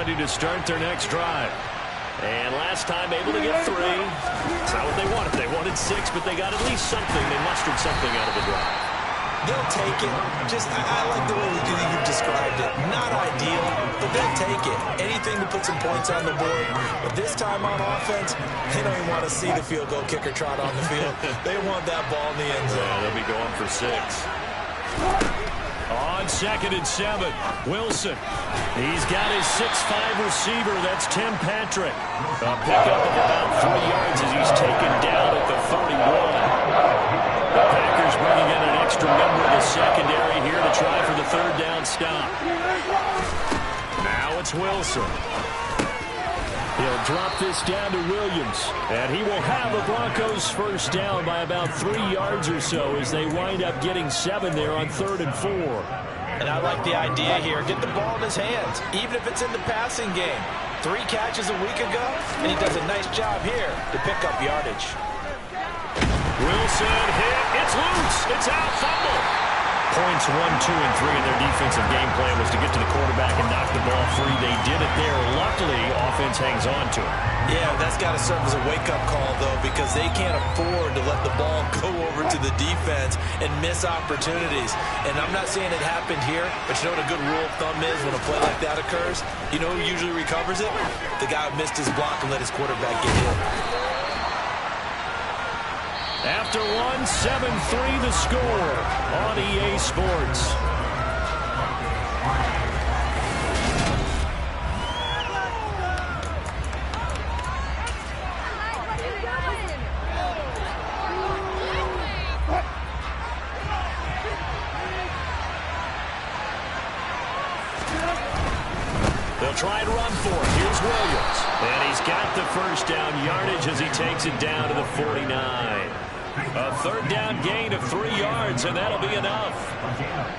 ready to start their next drive. And last time able to get 3. It's not what they wanted. They wanted 6, but they got at least something. They mustered something out of the drive. They'll take it. I like the way you described it. Not ideal, but they'll take it. Anything to put some points on the board. But this time on offense, they don't even want to see the field goal kicker trot on the field. They want that ball in the end zone. Yeah, they'll be going for 6. On 2nd and 7, Wilson. He's got his 6'5 receiver. That's Tim Patrick. A pickup of about 3 yards as he's taken down at the 31. The Packers bringing in an extra member of the secondary here to try for the 3rd down stop. Now it's Wilson. He'll drop this down to Williams, and he will have the Broncos 1st down by about 3 yards or so as they wind up getting 7 there on 3rd and 4. And I like the idea here. Get the ball in his hands, even if it's in the passing game. 3 catches a week ago, and he does a nice job here to pick up yardage. Wilson hit. It's loose. It's out. Fumble. Points 1, 2, and 3 in their defensive game plan was to get to the quarterback and knock the ball free. They did it there. Luckily, offense hangs on to it. Yeah, that's got to serve as a wake-up call, though, because they can't afford to let the ball go over to the defense and miss opportunities. And I'm not saying it happened here, but you know what a good rule of thumb is when a play like that occurs? You know who usually recovers it? The guy who missed his block and let his quarterback get hit. After 1, 7-3 the score on EA Sports. They'll try and run for it. Here's Williams. And he's got the 1st down yardage as he takes it down to the 49. A 3rd down gain of 3 yards, and that'll be enough.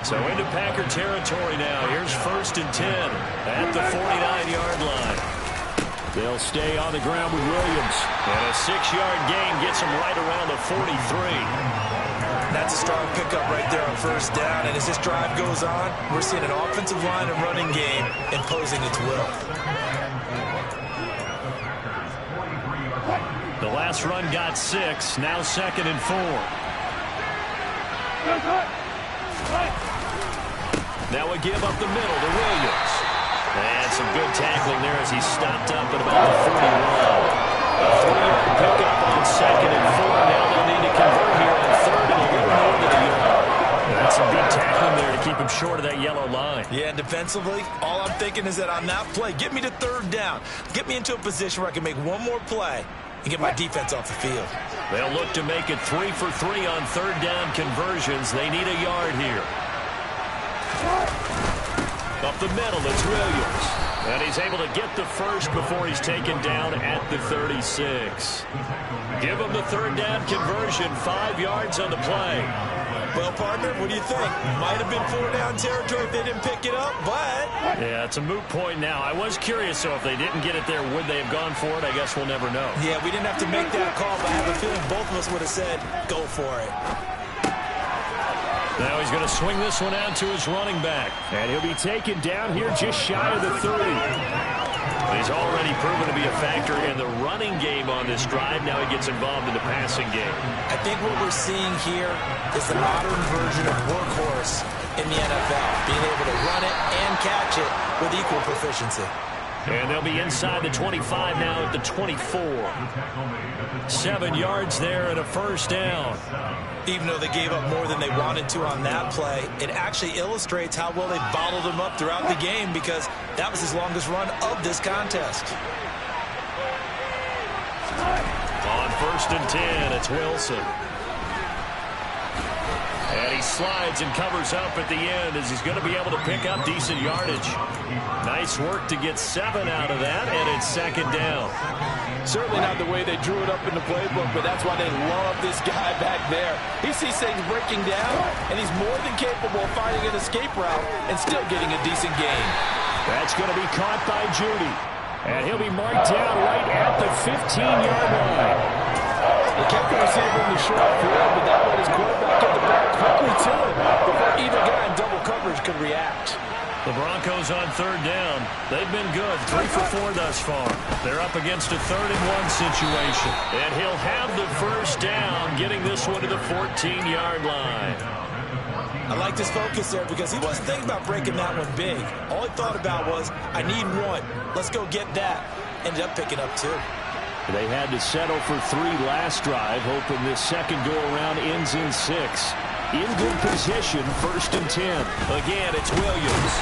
So into Packer territory now. Here's 1st and 10 at the 49-yard line. They'll stay on the ground with Williams. And a 6-yard gain gets him right around the 43. That's a strong pickup right there on 1st down. And as this drive goes on, we're seeing an offensive line and running game imposing its will. The last run got 6. Now 2nd and 4. Now a give up the middle to Williams. And some good tackling there as he stopped up at about the 41. A 3-yard pickup on 2nd and 4. Now they'll need to convert here on 3rd and a little more than a yard. That's some big tackling there to keep him short of that yellow line. Yeah, defensively, all I'm thinking is that on that play, get me to 3rd down. Get me into a position where I can make one more play and get my defense off the field. They'll look to make it 3 for 3 on 3rd down conversions. They need a yard here. Up the middle, it's Williams. And he's able to get the 1st before he's taken down at the 36. Give him the 3rd down conversion, 5 yards on the play. Well, partner, what do you think? Might have been 4-down territory if they didn't pick it up, but... Yeah, it's a moot point now. I was curious, so if they didn't get it there, would they have gone for it? I guess we'll never know. Yeah, we didn't have to make that call, but I have a feeling both of us would have said, go for it. Now he's going to swing this one out to his running back. And he'll be taken down here just shy of the 30. He's already proven to be a factor in the running game on this drive. Now he gets involved in the passing game. I think what we're seeing here is the modern version of workhorse in the NFL, being able to run it and catch it with equal proficiency. And they'll be inside the 25 now at the 24. 7 yards there and a 1st down. Even though they gave up more than they wanted to on that play, it actually illustrates how well they bottled him up throughout the game because that was his longest run of this contest. On 1st and 10, it's Wilson. And he slides and covers up at the end as he's going to be able to pick up decent yardage. Nice work to get 7 out of that, and it's 2nd down. Certainly not the way they drew it up in the playbook, but that's why they love this guy back there. He sees things breaking down, and he's more than capable of finding an escape route and still getting a decent gain. That's going to be caught by Judy. And he'll be marked down right at the 15-yard line. They kept the receiver in the short field, but that let his quarterback get the ball quickly to him before either guy in double coverage could react. The Broncos on third down. They've been good, 3 for 4 thus far. They're up against a 3rd-and-1 situation. And he'll have the first down, getting this one to the 14-yard line. I like his focus there because he wasn't thinking about breaking that one big. All he thought about was, I need one. Let's go get that. Ended up picking up 2. They had to settle for 3 last drive, hoping this second go-around ends in 6. In good position, 1st and 10. Again, it's Williams.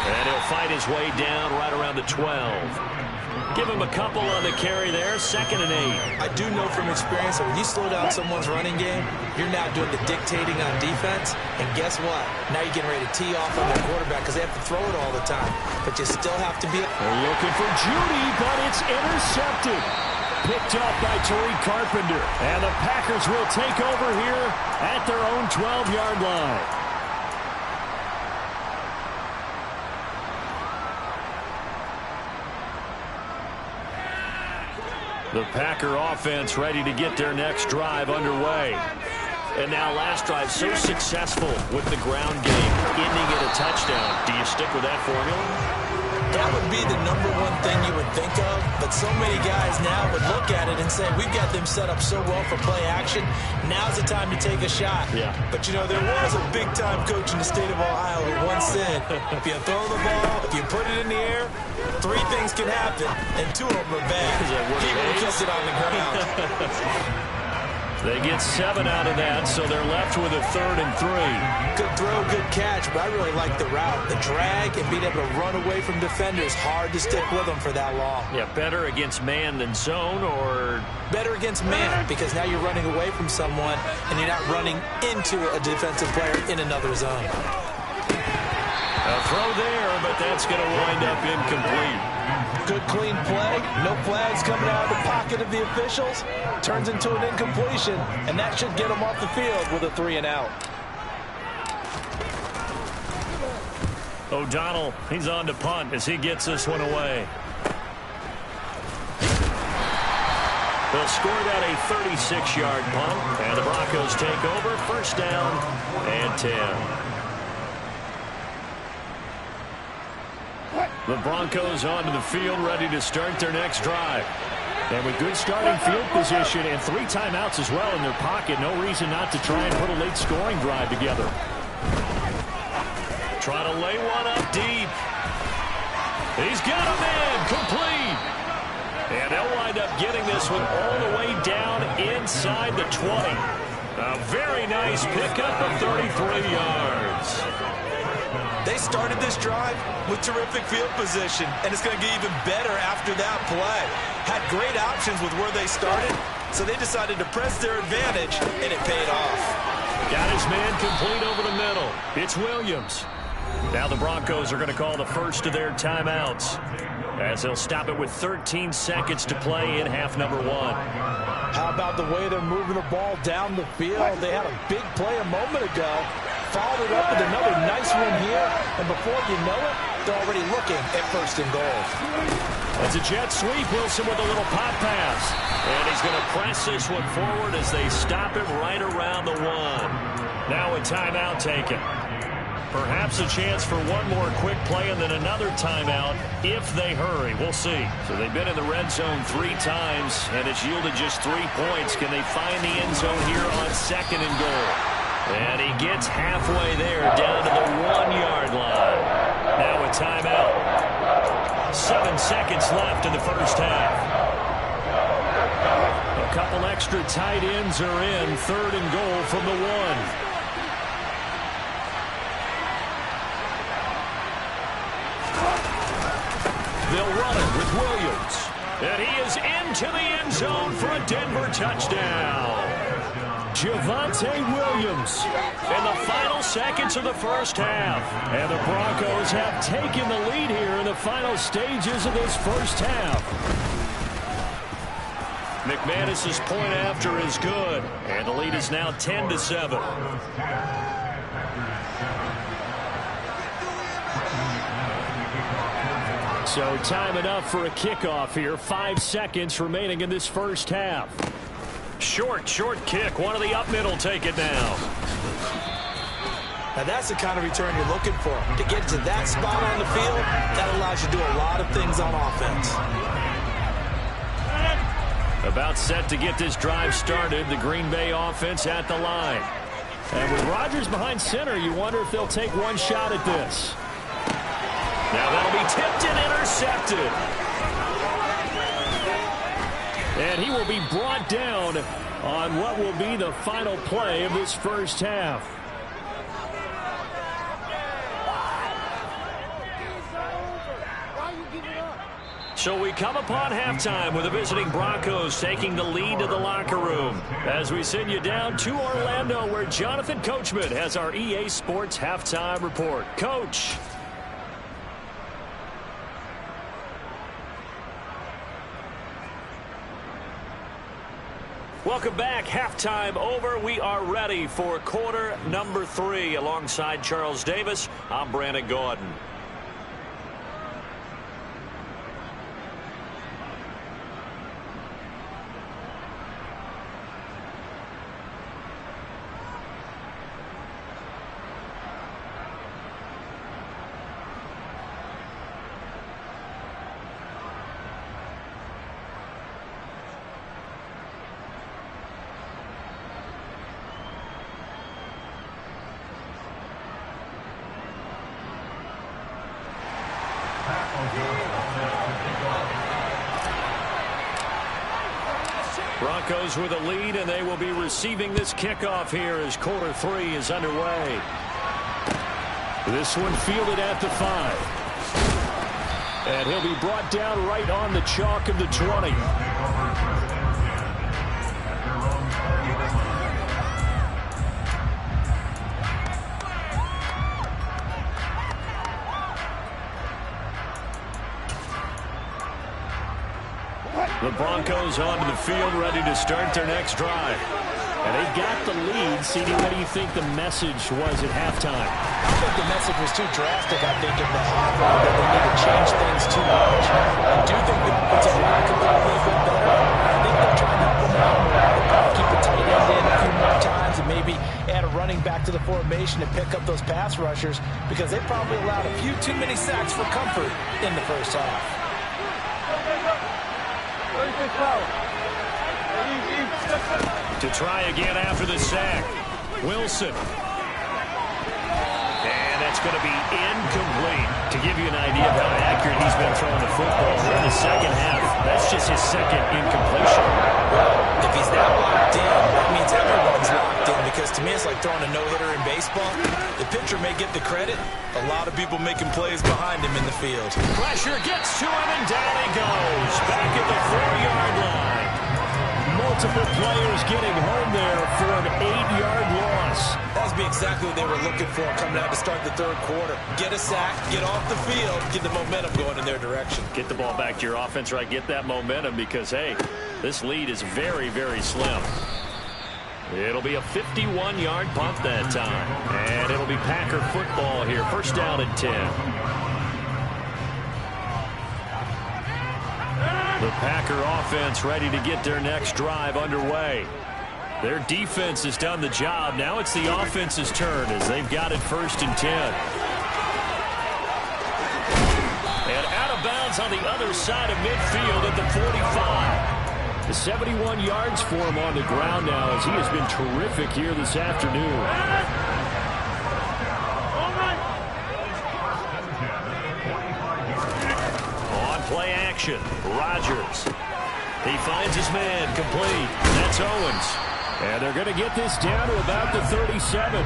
And he'll fight his way down right around the 12. Give him a couple on the carry there, 2nd and 8. I do know from experience that when you slow down someone's running game, you're now doing the dictating on defense. And guess what? Now you're getting ready to tee off on their quarterback because they have to throw it all the time. But you still have to be... They're looking for Judy, but it's intercepted. Picked up by Tariq Carpenter. And the Packers will take over here at their own 12-yard line. The Packer offense ready to get their next drive underway. And now last drive so successful with the ground game, ending in a touchdown. Do you stick with that formula? That would be the #1 thing you would think of, but so many guys now would look at it and say, we've got them set up so well for play action, now's the time to take a shot. Yeah. But, you know, there was a big-time coach in the state of Ohio who once said, if you throw the ball, if you put it in the air, 3 things can happen, and 2 of them are bad. People kiss it on the ground. They get 7 out of that, so they're left with a 3rd and 3. Good throw, good catch, but I really like the route. The drag and being able to run away from defenders, hard to stick with them for that long. Yeah, better against man than zone, or... Better against man, because now you're running away from someone, and you're not running into a defensive player in another zone. A throw there, but that's going to wind up incomplete. Good clean play, no flags coming out of the pocket of the officials. Turns into an incompletion, and that should get them off the field with a 3 and out. O'Donnell, he's on to punt as he gets this one away. They'll score that a 36-yard punt, and the Broncos take over, 1st down and 10. The Broncos onto the field, ready to start their next drive. And with good starting field position and 3 timeouts as well in their pocket, no reason not to try and put a late scoring drive together. Try to lay one up deep. He's got a man, complete. And they'll wind up getting this one all the way down inside the 20. A very nice pickup of 33 yards. They started this drive with terrific field position, and it's going to get even better after that play. Had great options with where they started, so they decided to press their advantage, and it paid off. Got his man complete over the middle. It's Williams. Now the Broncos are going to call the first of their timeouts, as they'll stop it with 13 seconds to play in half number 1. How about the way they're moving the ball down the field? They had a big play a moment ago. Followed it up with another nice one here, and before you know it, they're already looking at 1st and goal. It's a jet sweep. Wilson with a little pop pass. And he's going to press this one forward as they stop it right around the 1. Now a timeout taken. Perhaps a chance for one more quick play and then another timeout if they hurry. We'll see. So they've been in the red zone 3 times, and it's yielded just 3 points. Can they find the end zone here on 2nd and goal? And he gets halfway there, down to the 1-yard line. Now a timeout. 7 seconds left in the first half. A couple extra tight ends are in. 3rd and goal from the 1. They'll run it with Williams. And he is into the end zone for a Denver touchdown. Javonte Williams in the final seconds of the first half. And the Broncos have taken the lead here in the final stages of this first half. McManus's point after is good. And the lead is now 10-7. So time enough for a kickoff here. 5 seconds remaining in this first half. Short kick. One of the up middle take it now. Now, that's the kind of return you're looking for. To get to that spot on the field, that allows you to do a lot of things on offense. About set to get this drive started, the Green Bay offense at the line. And with Rodgers behind center, you wonder if they'll take one shot at this. Now that'll be tipped and intercepted. And he will be brought down on what will be the final play of this first half. So we come upon halftime with the visiting Broncos taking the lead to the locker room. As we send you down to Orlando, where Jonathan Coachman has our EA Sports halftime report. Coach. Welcome back. Halftime over. We are ready for quarter number 3. Alongside Charles Davis, I'm Brandon Gordon. Broncos with a lead, and they will be receiving this kickoff here as quarter 3 is underway. This one fielded at the 5. And he'll be brought down right on the chalk of the 20. The Broncos onto the field, ready to start their next drive. And they got the lead. CD, what do you think the message was at halftime? I don't think the message was too drastic. I think in the half that they need to change things too much. I do think the offensive line could be a little bit better. I think they're trying to help them out more. They'll probably keep the tight end in a few more times and maybe add a running back to the formation and pick up those pass rushers, because they probably allowed a few too many sacks for comfort in the first half. To try again after the sack. Wilson. And that's going to be incomplete. To give you an idea of how accurate he's been throwing the football in the second half, that's just his second incompletion. Well, if he's that locked in, that means everyone's locked in, because to me it's like throwing a no-hitter in baseball. The pitcher may get the credit. A lot of people making plays behind him in the field. Pressure gets to him, and down he goes. Back at the 4-yard line. Multiple players getting home there for an 8-yard loss. That would be exactly what they were looking for coming out to start the third quarter. Get a sack, get off the field, get the momentum going in their direction. Get the ball back to your offense, right? Get that momentum, because, hey, this lead is very, very slim. It'll be a 51-yard punt that time. And it'll be Packer football here. First down and 10. The Packer offense ready to get their next drive underway. Their defense has done the job. Now it's the offense's turn as they've got it first and 10. And out of bounds on the other side of midfield at the 45. 71 yards for him on the ground now, as he has been terrific here this afternoon. On play action, Rodgers. He finds his man, complete. That's Owens. And they're going to get this down to about the 37.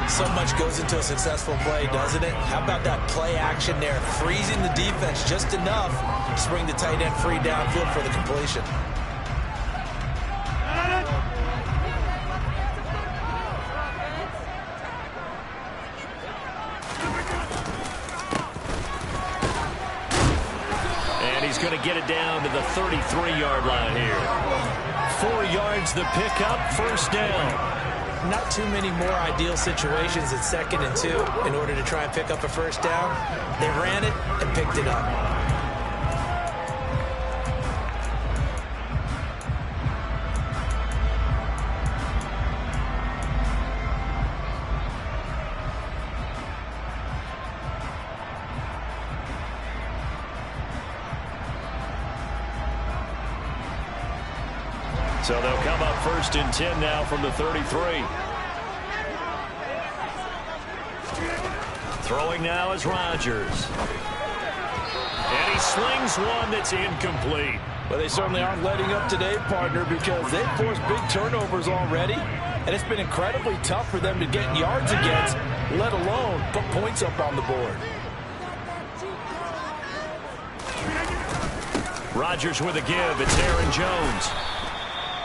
So much goes into a successful play, doesn't it? How about that play action there, freezing the defense just enough to bring the tight end free downfield for the completion. And he's going to get it down to the 33-yard line here. 4 yards the pickup, first down. Not too many more ideal situations at 2nd and 2 in order to try and pick up a first down. They ran it and picked it up. So they'll come up 1st and 10 now from the 33. Throwing now is Rodgers. And he slings one that's incomplete. Well, they certainly aren't letting up today, partner, because they've forced big turnovers already, and it's been incredibly tough for them to get yards against, let alone put points up on the board. Rodgers with a give. It's Aaron Jones.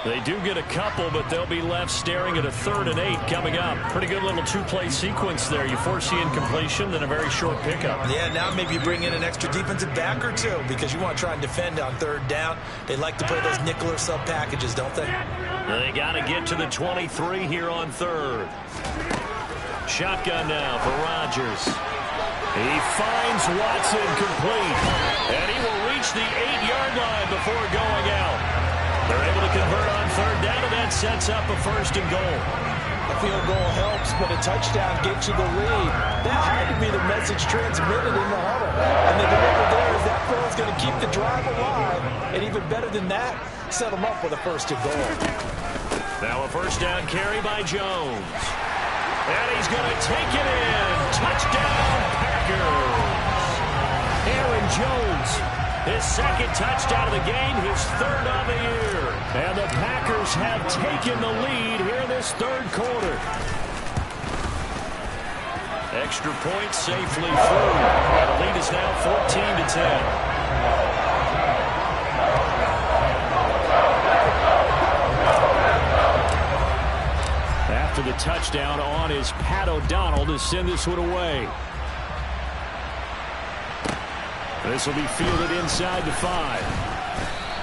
They do get a couple, but they'll be left staring at a 3rd and 8 coming up. Pretty good little two-play sequence there. You force the incompletion, then a very short pickup. Yeah, now maybe you bring in an extra defensive back or two because you want to try and defend on 3rd down. They like to play those nickel or sub packages, don't they? They got to get to the 23 here on 3rd. Shotgun now for Rodgers. He finds Watson complete, and he will reach the 8-yard line before going out. They're able to convert on 3rd down, and that sets up a 1st and goal. A field goal helps, but a touchdown gets you the lead. That had to be the message transmitted in the huddle. And the delivery there is that throw is going to keep the drive alive. And even better than that, set them up with a 1st and goal. Now a 1st down carry by Jones. And he's going to take it in. Touchdown, Packers. Aaron Jones, his 2nd touchdown of the game, his 3rd of the year. And the Packers have taken the lead here in this 3rd quarter. Extra point safely through. And the lead is now 14-10. After the touchdown on is Pat O'Donnell to send this one away. This will be fielded inside the 5.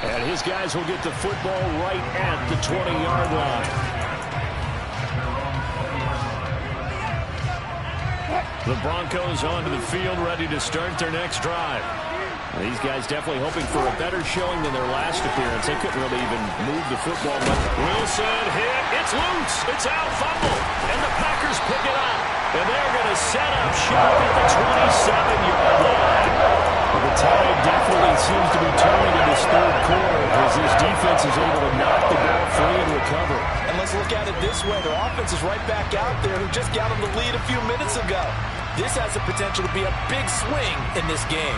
And his guys will get the football right at the 20-yard line. The Broncos onto the field, ready to start their next drive. These guys definitely hoping for a better showing than their last appearance. They couldn't really even move the football much. Wilson hit. It's loose. It's out. Fumble. And the Packers pick it up. And they're going to set up shop at the 27-yard line. Well, the tide definitely seems to be turning in this 3rd quarter as this defense is able to knock the ball free and recover. And let's look at it this way. Their offense is right back out there who just got them the lead a few minutes ago. This has the potential to be a big swing in this game.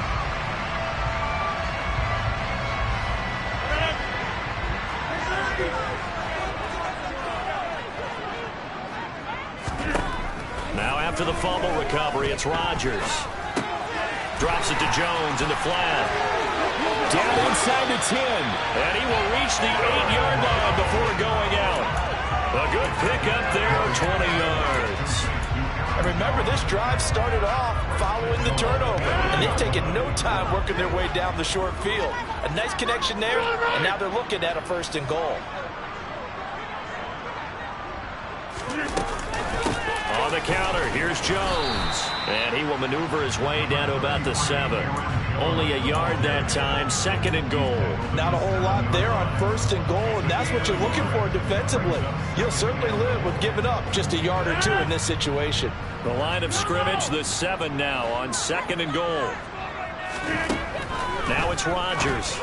Now after the fumble recovery, it's Rodgers. Drops it to Jones in the flat. Down inside the 10. And he will reach the 8-yard line before going out. A good pickup there, 20 yards. And remember, this drive started off following the turnover. And they've taken no time working their way down the short field. A nice connection there, and now they're looking at a 1st and goal. On the counter, here's Jones. And he will maneuver his way down to about the 7. Only a yard that time, 2nd and goal. Not a whole lot there on 1st and goal, and that's what you're looking for defensively. You'll certainly live with giving up just a yard or 2 in this situation. The line of scrimmage, the 7 now on 2nd and goal. Now it's Rodgers.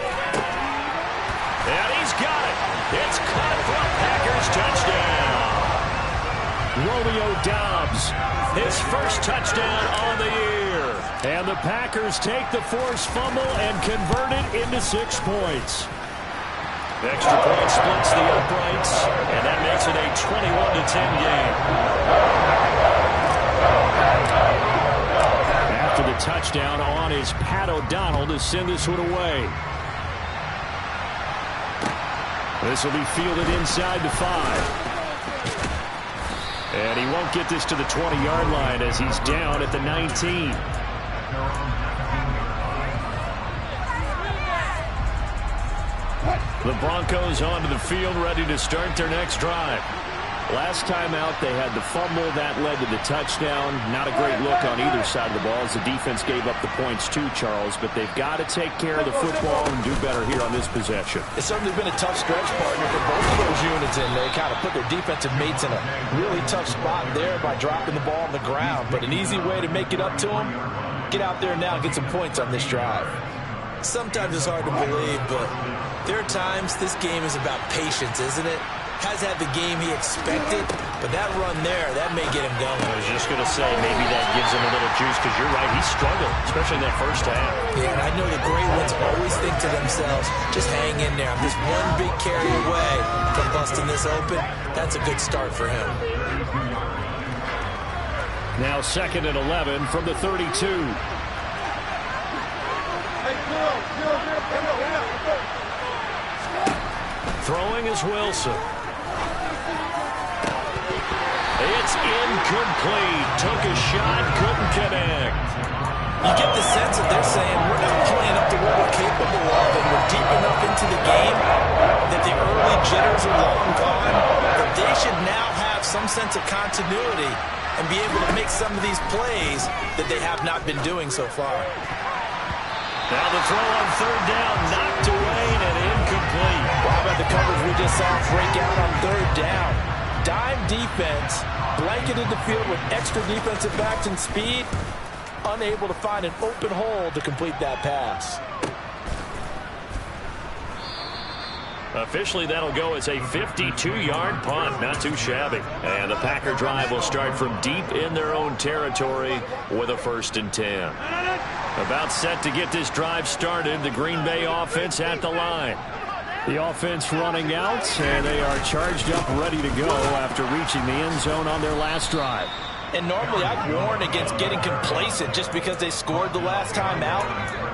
And he's got it. It's caught for a Packers touchdown. Romeo Doubs, his 1st touchdown on the year. And the Packers take the forced fumble and convert it into 6 points. Extra point splits the uprights, and that makes it a 21-10 game. After the touchdown on is Pat O'Donnell to send this one away. This will be fielded inside the 5. And he won't get this to the 20-yard line as he's down at the 19. The Broncos onto the field, ready to start their next drive. Last time out, they had the fumble. That led to the touchdown. Not a great look on either side of the ball as the defense gave up the points too, Charles. But they've got to take care of the football and do better here on this possession. It's certainly been a tough stretch, partner, for both of those units, and they kind of put their defensive mates in a really tough spot there by dropping the ball on the ground. But an easy way to make it up to them, get out there now and get some points on this drive. Sometimes it's hard to believe, but there are times this game is about patience, isn't it? Has had the game he expected, but that run there, that may get him going. I was just going to say, maybe that gives him a little juice, because you're right, he struggled, especially in that first half. Yeah, and I know the great ones always think to themselves, just hang in there. I'm just one big carry away from busting this open. That's a good start for him. Now 2nd and 11 from the 32. Throwing is Wilson. It's incomplete. Took a shot, couldn't connect. You get the sense that they're saying we're not playing up to what we're capable of, and we're deep enough into the game that the early jitters are long gone, that they should now have some sense of continuity and be able to make some of these plays that they have not been doing so far. Now the throw on 3rd down, knocked away and incomplete. How about the coverage we just saw break out on 3rd down? Dime defense, blanketed the field with extra defensive backs and speed, unable to find an open hole to complete that pass. Officially, that'll go as a 52-yard punt. Not too shabby. And the Packer drive will start from deep in their own territory with a 1st and 10. About set to get this drive started. The Green Bay offense at the line. The offense running out, and they are charged up, ready to go after reaching the end zone on their last drive. And normally I'd warn against getting complacent just because they scored the last time out.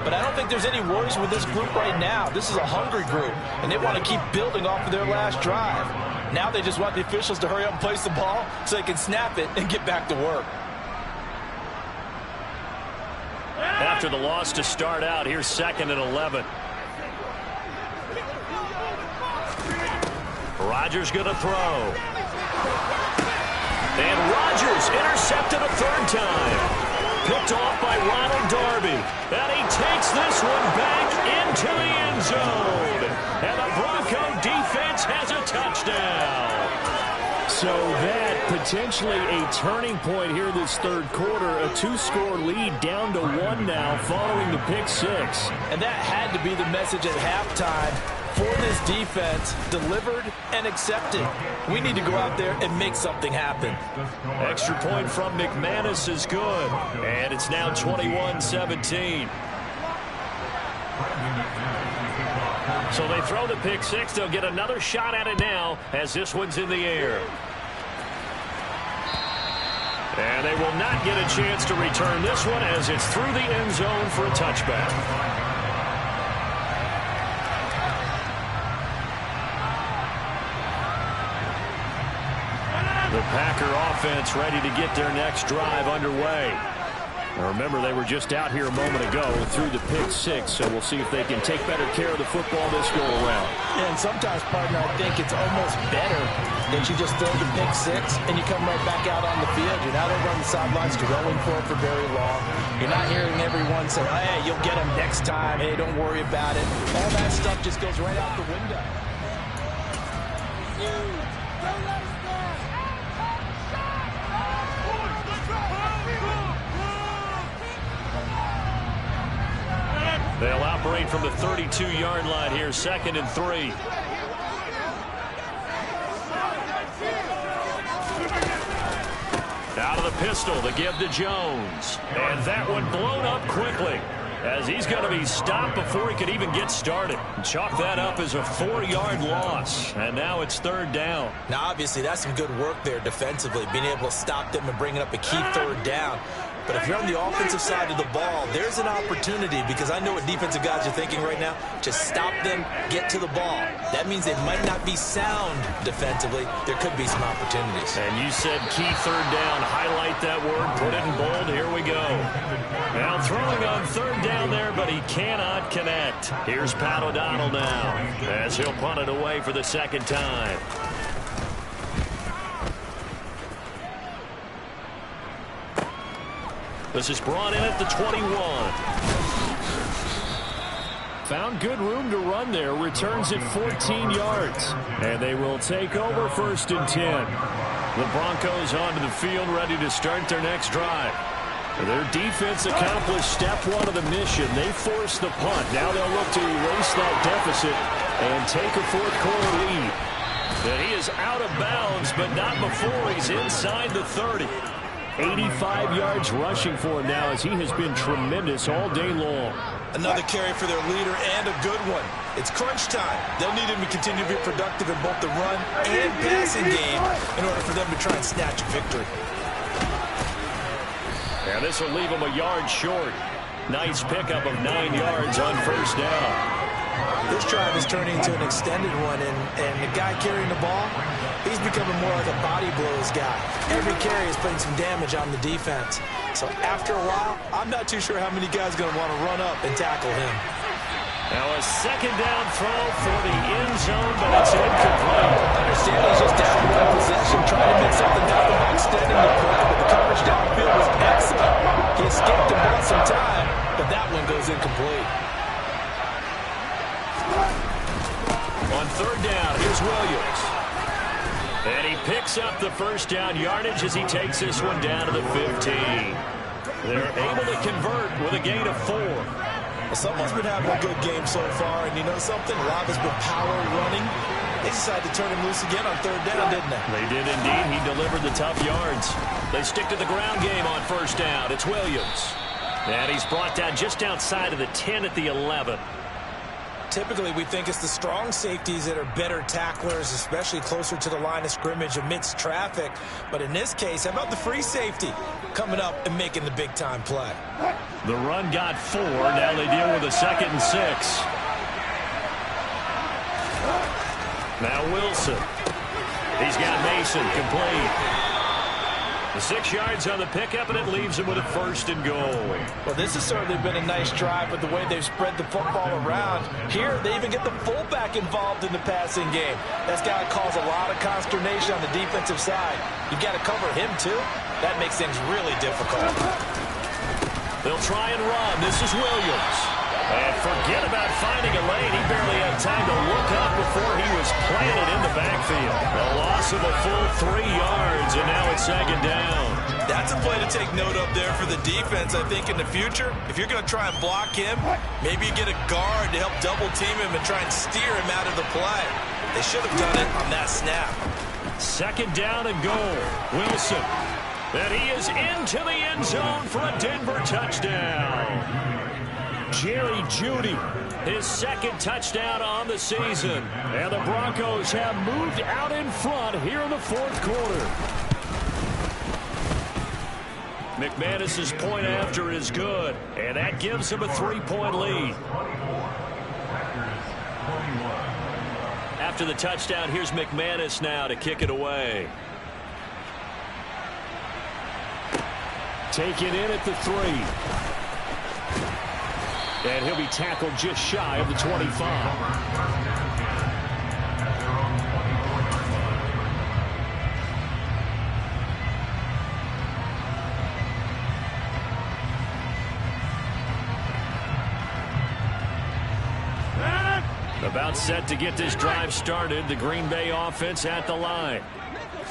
But I don't think there's any worries with this group right now. This is a hungry group, and they want to keep building off of their last drive. Now they just want the officials to hurry up and place the ball so they can snap it and get back to work. After the loss to start out, here's 2nd and 11. Rodgers going to throw. And Rodgers intercepted a 3rd time. Picked off by Ronald Darby. And he takes this one back into the end zone. And the Bronco defense has a touchdown. So that potentially a turning point here this 3rd quarter. A 2-score lead down to 1 now following the pick 6. And that had to be the message at halftime for this defense, delivered and accepted. We need to go out there and make something happen. Extra point from McManus is good. And it's now 21-17. So they throw the pick 6. They'll get another shot at it now as this one's in the air. And they will not get a chance to return this one as it's through the end zone for a touchback. The Packer offense ready to get their next drive underway. Now remember, they were just out here a moment ago through the pick 6, so we'll see if they can take better care of the football this go around. And sometimes, partner, I think it's almost better that you just throw the pick 6 and you come right back out on the field. You're not over on the sidelines dwelling for it for very long. You're not hearing everyone say, hey, you'll get them next time. Hey, don't worry about it. All that stuff just goes right out the window. They'll operate from the 32-yard line here, 2nd and 3. Out of the pistol to give to Jones. And that one blown up quickly as he's going to be stopped before he could even get started. Chalk that up as a 4-yard loss. And now it's 3rd down. Now, obviously, that's some good work there defensively, being able to stop them and bringing up a key 3rd down. But if you're on the offensive side of the ball, there's an opportunity, because I know what defensive guys are thinking right now. Just stop them, get to the ball. That means they might not be sound defensively. There could be some opportunities. And you said key 3rd down. Highlight that word. Put it in bold. Here we go. Now throwing on 3rd down there, but he cannot connect. Here's Pat O'Donnell now as he'll punt it away for the 2nd time. This is brought in at the 21. Found good room to run there. Returns it 14 yards. And they will take over 1st and 10. The Broncos onto the field ready to start their next drive. Their defense accomplished step one of the mission. They forced the punt. Now they'll look to erase that deficit and take a fourth-quarter lead. And he is out of bounds, but not before he's inside the 30. 85 yards rushing for him now as he has been tremendous all day long. Another carry for their leader and a good one. It's crunch time. They'll need him to continue to be productive in both the run and passing game in order for them to try and snatch a victory. And this will leave him a yard short. Nice pickup of 9 yards on first down. This drive is turning into an extended one, and the guy carrying the ball, he's becoming more like a body blows guy. Every carry is putting some damage on the defense. So after a while, I'm not too sure how many guys are going to want to run up and tackle him. Now a second down throw for the end zone, but it's incomplete. I understand he's just down one possession, trying to make something happen by extending the play, but the coverage downfield was excellent. He escaped and bought some time, but that one goes incomplete. On third down, here's Williams. And he picks up the first down yardage as he takes this one down to the 15. They're able to convert with a gain of 4. Well, someone's been having a good game so far, and you know something? A lot has been power running. They decided to turn him loose again on third down, didn't they? They did indeed. He delivered the tough yards. They stick to the ground game on first down. It's Williams. And he's brought down just outside of the 10 at the 11. Typically, we think it's the strong safeties that are better tacklers, especially closer to the line of scrimmage amidst traffic. But in this case, how about the free safety coming up and making the big-time play? The run got 4. Now they deal with a 2nd and 6. Now Wilson. He's got Mason complete. The 6 yards on the pickup, and it leaves him with a 1st and goal. Well, this has certainly been a nice drive with the way they've spread the football around. Here, they even get the fullback involved in the passing game. That's got to cause a lot of consternation on the defensive side. You got to cover him, too. That makes things really difficult. They'll try and run. This is Williams. And forget about finding a lane. He barely had time to look up before he was planted in the backfield. A loss of a full 3 yards, and now it's 2nd down. That's a play to take note of there for the defense, I think, in the future. If you're going to try and block him, maybe you get a guard to help double-team him and try and steer him out of the play. They should have done it on that snap. 2nd down and goal. Wilson. And he is into the end zone for a Denver touchdown. Jerry Jeudy, his 2nd touchdown on the season. And the Broncos have moved out in front here in the 4th quarter. McManus's point after is good, and that gives him a 3-point lead. After the touchdown, here's McManus now to kick it away. Taken in at the 3. And he'll be tackled just shy of the 25. About set to get this drive started. The Green Bay offense at the line.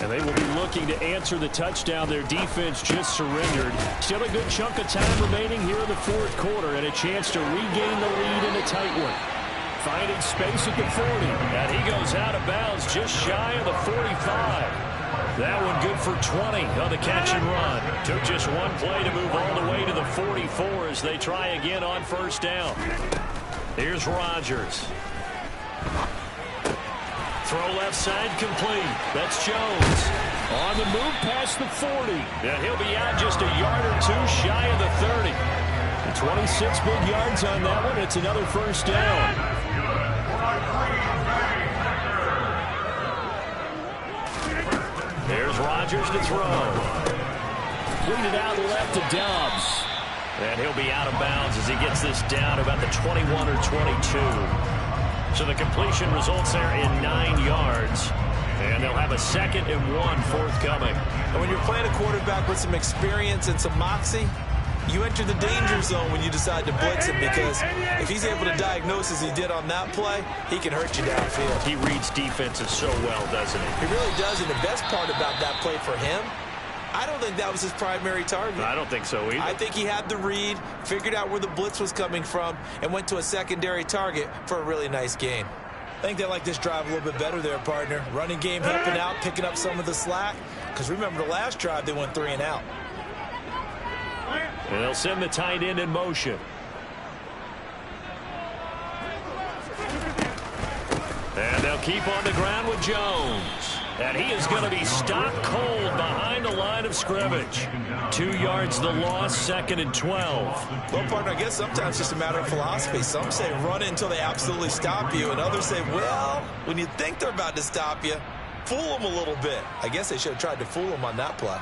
And they will be looking to answer the touchdown. Their defense just surrendered. Still a good chunk of time remaining here in the 4th quarter, and a chance to regain the lead in a tight one. Finding space at the 40. And he goes out of bounds just shy of the 45. That one good for 20 on the catch and run. Took just one play to move all the way to the 44 as they try again on first down. Here's Rodgers. Throw left side complete. That's Jones. On the move past the 40. And he'll be out just a yard or 2 shy of the 30. 26 big yards on that one. It's another first down. There's Rodgers to throw. Lead it out left to Dobbs. And he'll be out of bounds as he gets this down about the 21 or 22. So the completion results there in 9 yards. And they'll have a 2nd and 1 forthcoming. And when you're playing a quarterback with some experience and some moxie, you enter the danger zone when you decide to blitz him, because if he's able to diagnose as he did on that play, he can hurt you downfield. He reads defenses so well, doesn't he? He really does, and the best part about that play for him I don't think that was his primary target. I don't think so either. I think he had the read, figured out where the blitz was coming from, and went to a secondary target for a really nice gain. I think they like this drive a little bit better there, partner. Running game helping out, picking up some of the slack. Because remember the last drive, they went 3 and out. And they'll send the tight end in motion. And they'll keep on the ground with Jones. And he is going to be stopped cold behind the line of scrimmage. 2 yards the loss, 2nd and 12. Well, partner, I guess sometimes it's just a matter of philosophy. Some say run it until they absolutely stop you, and others say, well, when you think they're about to stop you, fool them a little bit. I guess they should have tried to fool them on that play.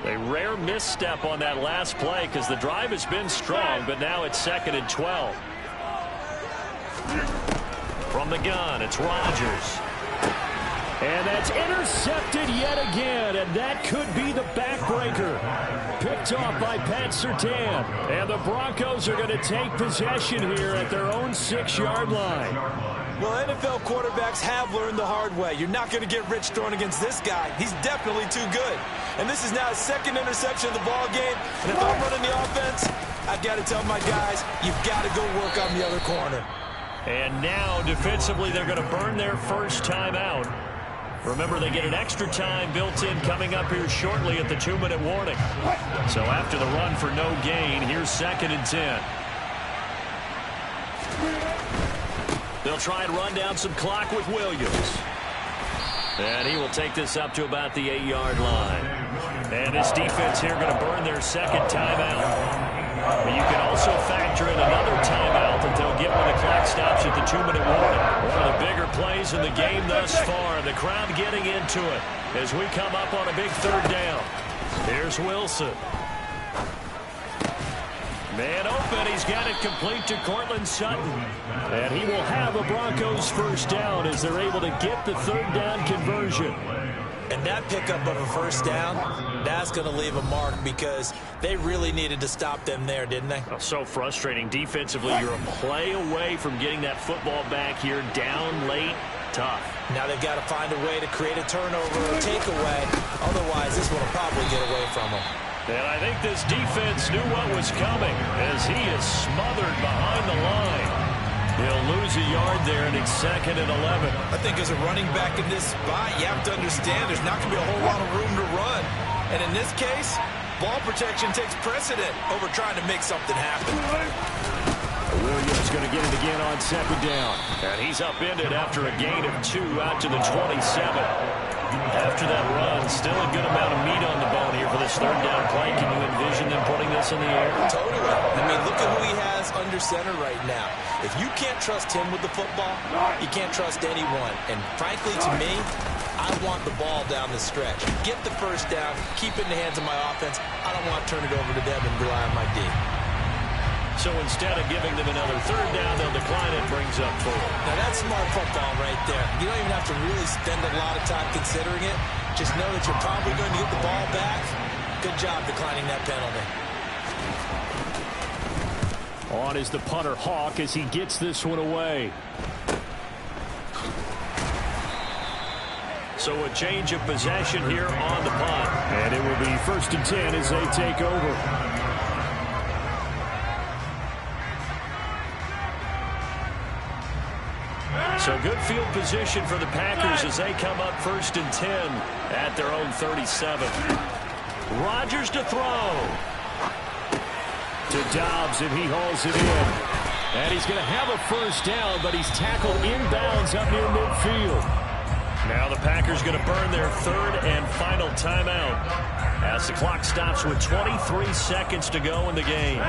A rare misstep on that last play because the drive has been strong, but now it's 2nd and 12. From the gun, it's Rodgers. And that's intercepted yet again, and that could be the backbreaker. Picked off by Pat Surtain. And the Broncos are going to take possession here at their own 6-yard line. Well, NFL quarterbacks have learned the hard way. You're not going to get rich throwing against this guy. He's definitely too good. And this is now his 2nd interception of the ball game. And if I'm running the offense, I've got to tell my guys, you've got to go work on the other corner. And now, defensively, they're going to burn their first time out. Remember, they get an extra time built in coming up here shortly at the 2-minute warning. So after the run for no gain, here's 2nd and 10. They'll try and run down some clock with Williams. And he will take this up to about the 8-yard line. And this defense here going to burn their 2nd timeout. But you can also factor in another timeout that they'll get when the clock stops at the 2-minute warning. One of the bigger plays in the game thus far. The crowd getting into it as we come up on a big 3rd down. Here's Wilson. Man open, he's got it complete to Cortland Sutton. And he will have a Broncos first down as they're able to get the 3rd down conversion. And that pickup of a first down, that's going to leave a mark because they really needed to stop them there, didn't they? Oh, so frustrating. Defensively, you're a play away from getting that football back here down late. Tough. Now they've got to find a way to create a turnover or takeaway. Otherwise, this one will probably get away from them. And I think this defense knew what was coming as he is smothered behind the line. He'll lose a yard there, and it's 2nd and 11. I think as a running back in this spot, you have to understand there's not going to be a whole lot of room to run. And in this case, ball protection takes precedent over trying to make something happen. Williams going to get it again on 2nd down. And he's upended after a gain of 2 out to the 27. After that run, still a good amount of meat on the bone here for this 3rd down play. Can you envision them putting this in the air? Totally. I mean, look at who he has under center right now. If you can't trust him with the football, you can't trust anyone. And frankly, to me, I want the ball down the stretch. Get the first down, keep it in the hands of my offense. I don't want to turn it over to them and rely on my D. So instead of giving them another 3rd down, they'll decline it, brings up 4. Now that's smart football right there. You don't even have to really spend a lot of time considering it. Just know that you're probably going to get the ball back. Good job declining that penalty. On is the punter Hawk as he gets this one away. So a change of possession here on the punt. And it will be 1st and 10 as they take over. So good field position for the Packers as they come up 1st and 10 at their own 37. Rodgers to throw. To Dobbs, and he hauls it in. And he's going to have a first down, but he's tackled inbounds up near midfield. Now the Packers going to burn their 3rd and final timeout as the clock stops with 23 seconds to go in the game.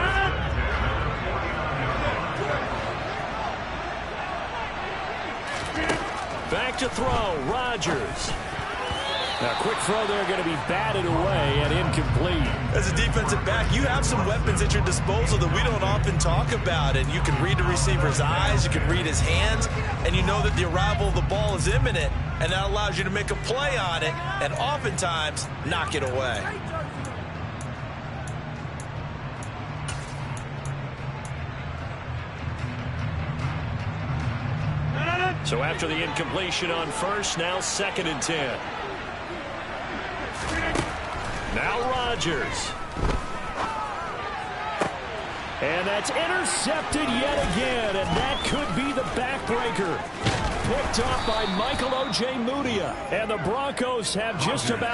Back to throw, Rodgers. Now, quick throw there, going to be batted away and incomplete. As a defensive back, you have some weapons at your disposal that we don't often talk about. And you can read the receiver's eyes, you can read his hands, and you know that the arrival of the ball is imminent, and that allows you to make a play on it and oftentimes knock it away. So after the incompletion on first, now 2nd and 10. Now Rodgers. And that's intercepted yet again, and that could be the backbreaker. Picked up by Michael O.J. Mudia, and the Broncos have just about